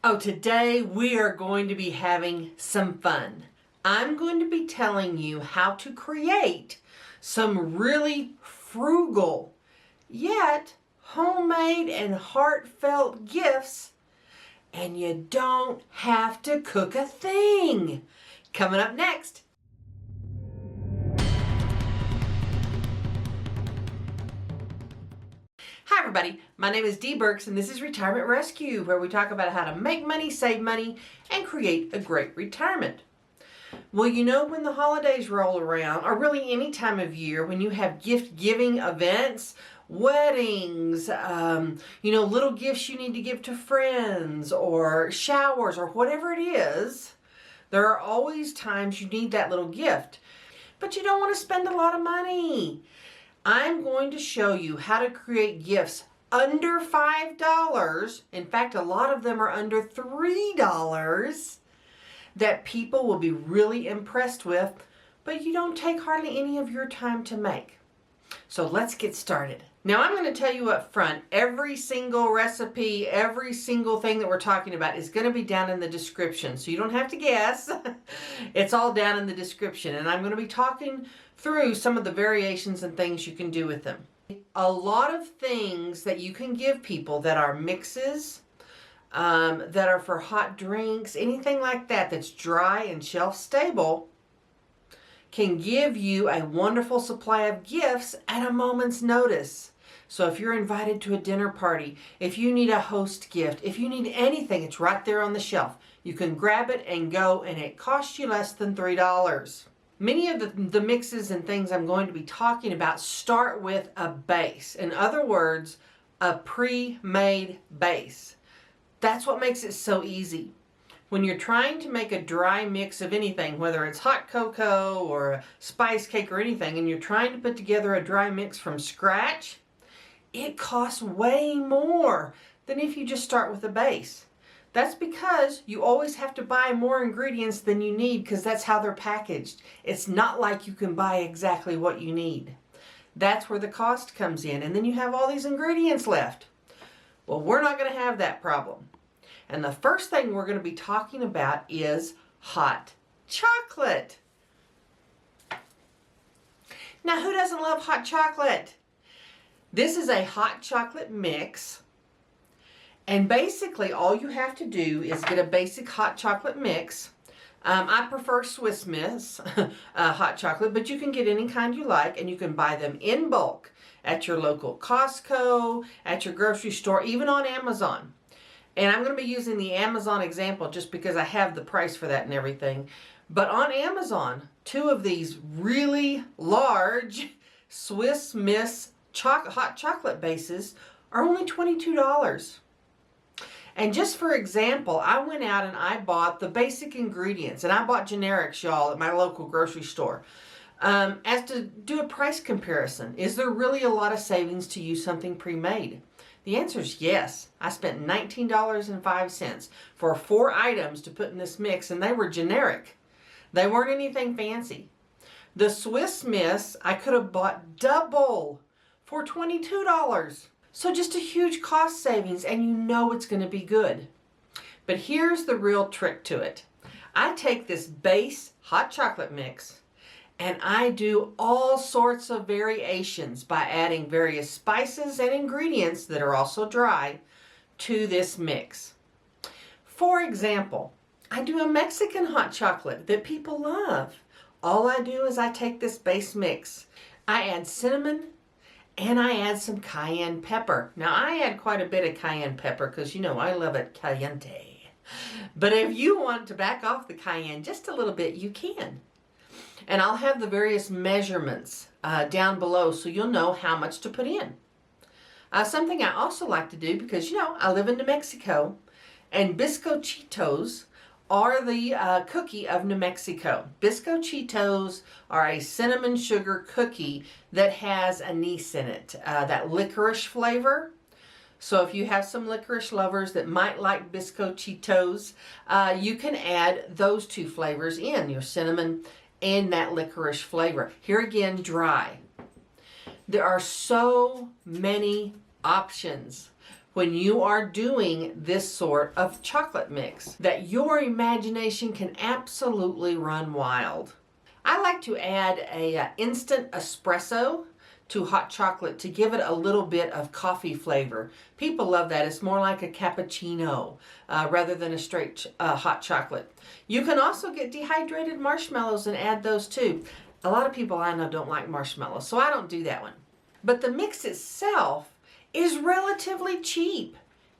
Oh, today we are going to be having some fun. I'm going to be telling you how to create some really frugal, yet homemade and heartfelt gifts, and you don't have to cook a thing. Coming up next. Hi everybody, my name is Dee Burks and this is Retirement Rescue, where we talk about how to make money, save money, and create a great retirement. Well, you know, when the holidays roll around, or really any time of year, when you have gift-giving events, weddings, little gifts you need to give to friends, or showers, or whatever it is, there are always times you need that little gift. But you don't want to spend a lot of money. I'm going to show you how to create gifts under $5. In fact, a lot of them are under $3 that people will be really impressed with, but you don't take hardly any of your time to make. So let's get started. Now I'm going to tell you up front, every single recipe, every single thing that we're talking about is going to be down in the description. So you don't have to guess. It's all down in the description. And I'm going to be talking through some of the variations and things you can do with them. A lot of things that you can give people that are mixes, that are for hot drinks, anything like that that's dry and shelf stable, can give you a wonderful supply of gifts at a moment's notice. So if you're invited to a dinner party, if you need a host gift, if you need anything, it's right there on the shelf. You can grab it and go, and it costs you less than $3. Many of the mixes and things I'm going to be talking about start with a base. In other words, a pre-made base. That's what makes it so easy. When you're trying to make a dry mix of anything, whether it's hot cocoa or a spice cake or anything, and you're trying to put together a dry mix from scratch, it costs way more than if you just start with a base. That's because you always have to buy more ingredients than you need, because that's how they're packaged. It's not like you can buy exactly what you need. That's where the cost comes in, and then you have all these ingredients left. Well, we're not going to have that problem. And the first thing we're going to be talking about is hot chocolate. Now, who doesn't love hot chocolate? This is a hot chocolate mix. And basically, all you have to do is get a basic hot chocolate mix. I prefer Swiss Miss hot chocolate, but you can get any kind you like, and you can buy them in bulk at your local Costco, at your grocery store, even on Amazon. And I'm going to be using the Amazon example just because I have the price for that and everything. But on Amazon, 2 of these really large Swiss Miss hot chocolate bases are only $22. And just for example, I went out and I bought the basic ingredients, and I bought generics, y'all, at my local grocery store. As to do a price comparison, is there really a lot of savings to use something pre-made? The answer is yes. I spent $19.05 for 4 items to put in this mix, and they were generic. They weren't anything fancy. The Swiss Miss, I could have bought double for $22. So just a huge cost savings, and you know it's going to be good. But here's the real trick to it. I take this base hot chocolate mix, and I do all sorts of variations by adding various spices and ingredients that are also dry to this mix. For example, I do a Mexican hot chocolate that people love. All I do is I take this base mix. I add cinnamon, and I add some cayenne pepper. Now, I add quite a bit of cayenne pepper because, you know, I love it caliente. But if you want to back off the cayenne just a little bit, you can. And I'll have the various measurements down below so you'll know how much to put in. Something I also like to do, because, you know, I live in New Mexico, and bizcochitos are the cookie of New Mexico. Bizcochitos are a cinnamon sugar cookie that has anise in it, that licorice flavor. So if you have some licorice lovers that might like bizcochitos, you can add those 2 flavors in, your cinnamon and that licorice flavor. Here again, dry. There are so many options when you are doing this sort of chocolate mix, that your imagination can absolutely run wild. I like to add a instant espresso to hot chocolate to give it a little bit of coffee flavor. People love that. It's more like a cappuccino rather than a straight hot chocolate. You can also get dehydrated marshmallows and add those too. A lot of people I know don't like marshmallows, so I don't do that one. But the mix itself is relatively cheap,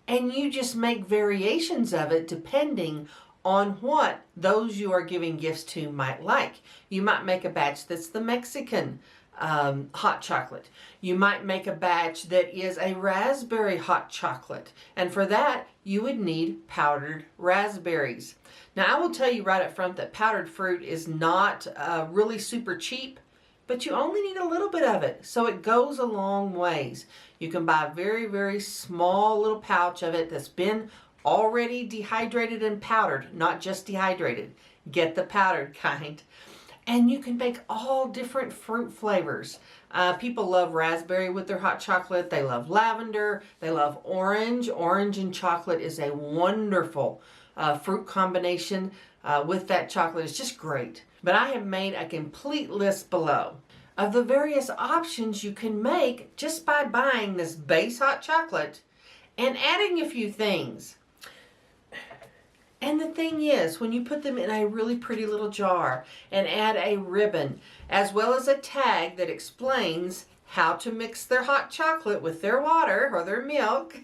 and you just make variations of it depending on what those you are giving gifts to might like. You might make a batch that's the Mexican hot chocolate. You might make a batch that is a raspberry hot chocolate, and for that you would need powdered raspberries. Now I will tell you right up front that powdered fruit is not really super cheap, but you only need a little bit of it, so it goes a long ways. You can buy a very, very small little pouch of it that's been already dehydrated and powdered, not just dehydrated. Get the powdered kind. And you can make all different fruit flavors. People love raspberry with their hot chocolate. They love lavender. They love orange. Orange and chocolate is a wonderful fruit combination with that chocolate. It's just great. But I have made a complete list below of the various options you can make just by buying this base hot chocolate and adding a few things. And the thing is, when you put them in a really pretty little jar and add a ribbon, as well as a tag that explains how to mix their hot chocolate with their water or their milk,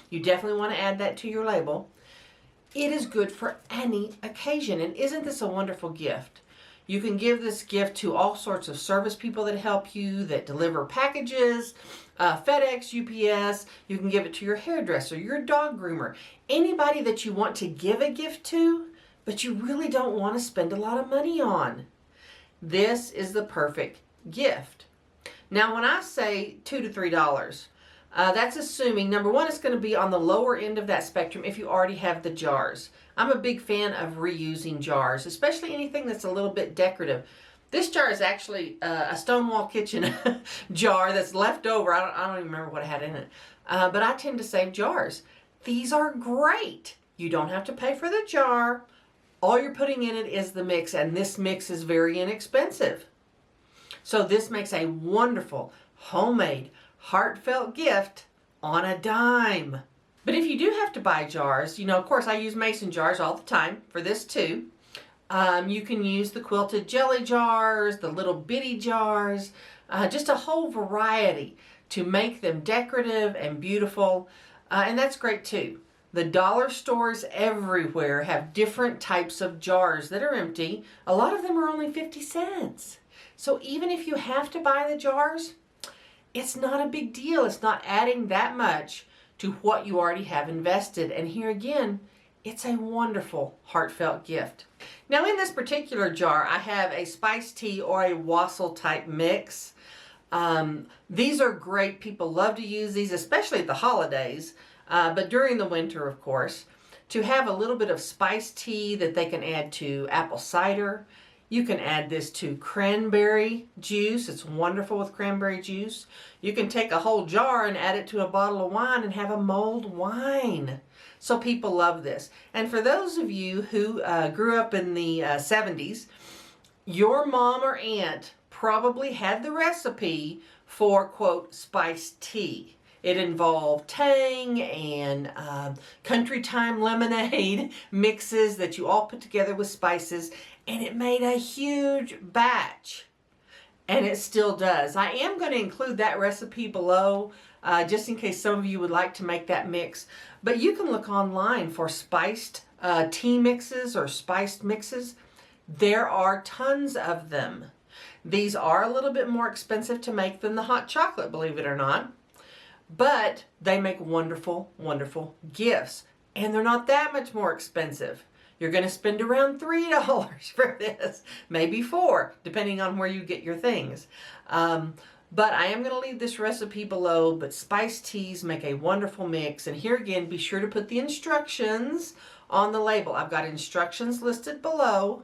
you definitely want to add that to your label. It is good for any occasion. And isn't this a wonderful gift? You can give this gift to all sorts of service people that help you, that deliver packages, FedEx, UPS. You can give it to your hairdresser, your dog groomer, anybody that you want to give a gift to, but you really don't want to spend a lot of money on. This is the perfect gift. Now, when I say $2 to $3, that's assuming, number one, it's going to be on the lower end of that spectrum if you already have the jars. I'm a big fan of reusing jars, especially anything that's a little bit decorative. This jar is actually a Stonewall Kitchen jar that's left over. I don't even remember what I had in it. But I tend to save jars. These are great. You don't have to pay for the jar. All you're putting in it is the mix, and this mix is very inexpensive. So this makes a wonderful, homemade, heartfelt gift on a dime. But if you do have to buy jars, you know, of course I use mason jars all the time for this too. You can use the quilted jelly jars, the little bitty jars, just a whole variety to make them decorative and beautiful. And that's great too. The dollar stores everywhere have different types of jars that are empty. A lot of them are only 50 cents. So even if you have to buy the jars, it's not a big deal. It's not adding that much to what you already have invested. And here again, it's a wonderful, heartfelt gift. Now in this particular jar, I have a spiced tea or a wassail type mix. These are great. People love to use these, especially at the holidays, but during the winter, of course, to have a little bit of spiced tea that they can add to apple cider. You can add this to cranberry juice. It's wonderful with cranberry juice. You can take a whole jar and add it to a bottle of wine and have a mulled wine. So people love this. And for those of you who grew up in the 70s, your mom or aunt probably had the recipe for, quote, spiced tea. It involved Tang and Country Time lemonade mixes that you all put together with spices, and it made a huge batch, and it still does. I am going to include that recipe below just in case some of you would like to make that mix, but you can look online for spiced tea mixes or spiced mixes. There are tons of them. These are a little bit more expensive to make than the hot chocolate, believe it or not. But they make wonderful, wonderful gifts. And they're not that much more expensive. You're going to spend around $3 for this, maybe $4, depending on where you get your things. But I am going to leave this recipe below, but spiced teas make a wonderful mix. And here again, be sure to put the instructions on the label. I've got instructions listed below.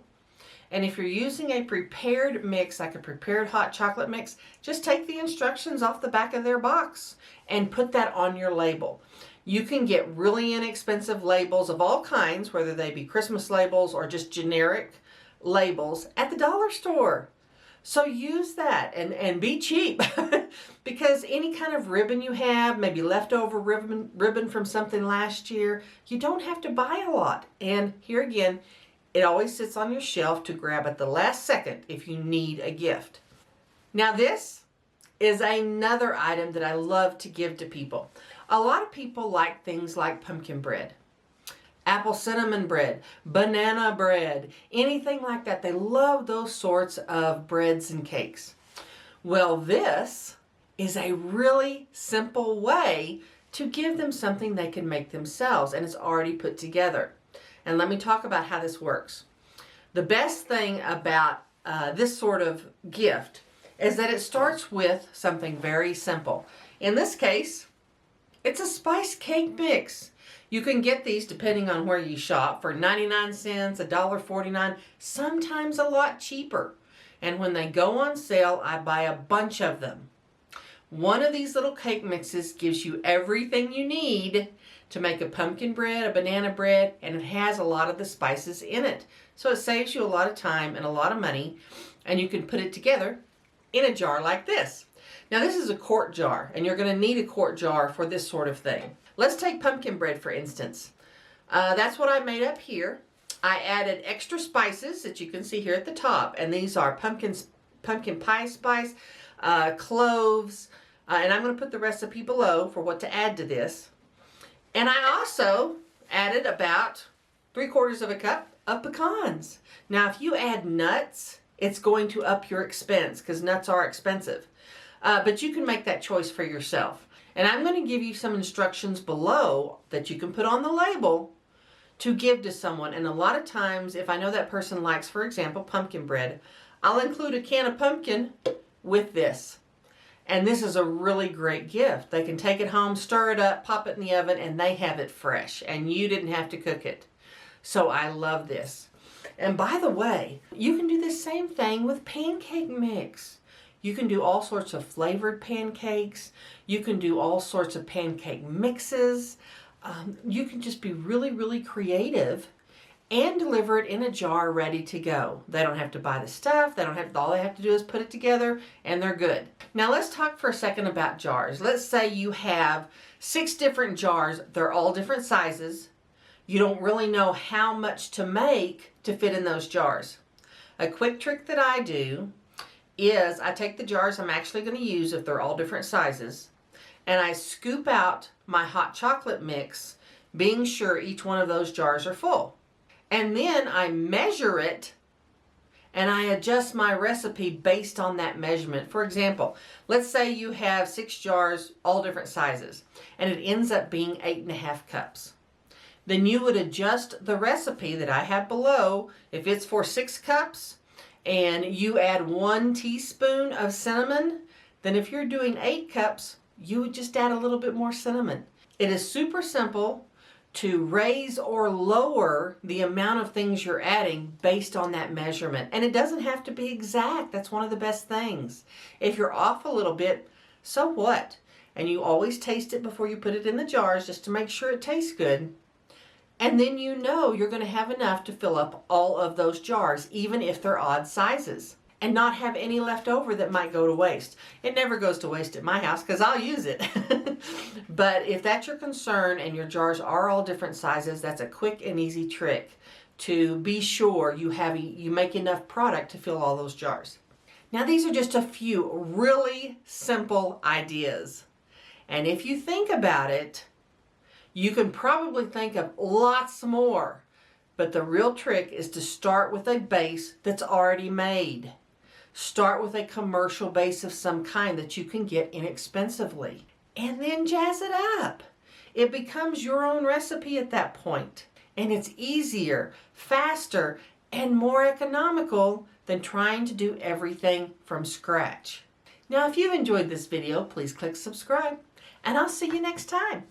And if you're using a prepared mix, like a prepared hot chocolate mix, just take the instructions off the back of their box and put that on your label. You can get really inexpensive labels of all kinds, whether they be Christmas labels or just generic labels at the dollar store. So use that and be cheap because any kind of ribbon you have, maybe leftover ribbon from something last year, you don't have to buy a lot. And here again, it always sits on your shelf to grab at the last second if you need a gift. Now this is another item that I love to give to people. A lot of people like things like pumpkin bread, apple cinnamon bread, banana bread, anything like that. They love those sorts of breads and cakes. Well, this is a really simple way to give them something they can make themselves, and it's already put together. And let me talk about how this works. The best thing about this sort of gift is that it starts with something very simple. In this case, it's a spice cake mix. You can get these, depending on where you shop, for 99 cents, $1.49, sometimes a lot cheaper. And when they go on sale, I buy a bunch of them. One of these little cake mixes gives you everything you need to make a pumpkin bread, a banana bread, and it has a lot of the spices in it. So it saves you a lot of time and a lot of money, and you can put it together in a jar like this. Now this is a quart jar, and you're going to need a quart jar for this sort of thing. Let's take pumpkin bread for instance. That's what I made up here. I added extra spices that you can see here at the top, and these are pumpkin pie spice, cloves, and I'm going to put the recipe below for what to add to this. And I also added about 3/4 of a cup of pecans. Now if you add nuts, it's going to up your expense because nuts are expensive. But you can make that choice for yourself. And I'm going to give you some instructions below that you can put on the label to give to someone. And a lot of times, if I know that person likes, for example, pumpkin bread, I'll include a can of pumpkin with this. And this is a really great gift. They can take it home, stir it up, pop it in the oven, and they have it fresh. And you didn't have to cook it. So I love this. And by the way, you can do the same thing with pancake mix. You can do all sorts of flavored pancakes. You can do all sorts of pancake mixes. You can just be really, really creative and deliver it in a jar ready to go. They don't have to buy the stuff. All they have to do is put it together and they're good. Now let's talk for a second about jars. Let's say you have 6 different jars. They're all different sizes. You don't really know how much to make to fit in those jars. A quick trick that I do is I take the jars I'm actually going to use, if they're all different sizes, and I scoop out my hot chocolate mix, being sure each one of those jars are full. And then I measure it and I adjust my recipe based on that measurement. For example, let's say you have 6 jars, all different sizes, and it ends up being 8.5 cups. Then you would adjust the recipe that I have below. If it's for 6 cups and you add 1 teaspoon of cinnamon, then if you're doing 8 cups, you would just add a little bit more cinnamon. It is super simple to raise or lower the amount of things you're adding based on that measurement. And it doesn't have to be exact. That's one of the best things. If you're off a little bit, so what? And you always taste it before you put it in the jars just to make sure it tastes good. And then you know you're going to have enough to fill up all of those jars, even if they're odd sizes, and not have any left over that might go to waste. It never goes to waste at my house because I'll use it. But if that's your concern and your jars are all different sizes, that's a quick and easy trick to be sure you make enough product to fill all those jars. Now these are just a few really simple ideas. And if you think about it, you can probably think of lots more. But the real trick is to start with a base that's already made. Start with a commercial base of some kind that you can get inexpensively. And then jazz it up. It becomes your own recipe at that point. And it's easier, faster, and more economical than trying to do everything from scratch. Now, if you've enjoyed this video, please click subscribe. And I'll see you next time.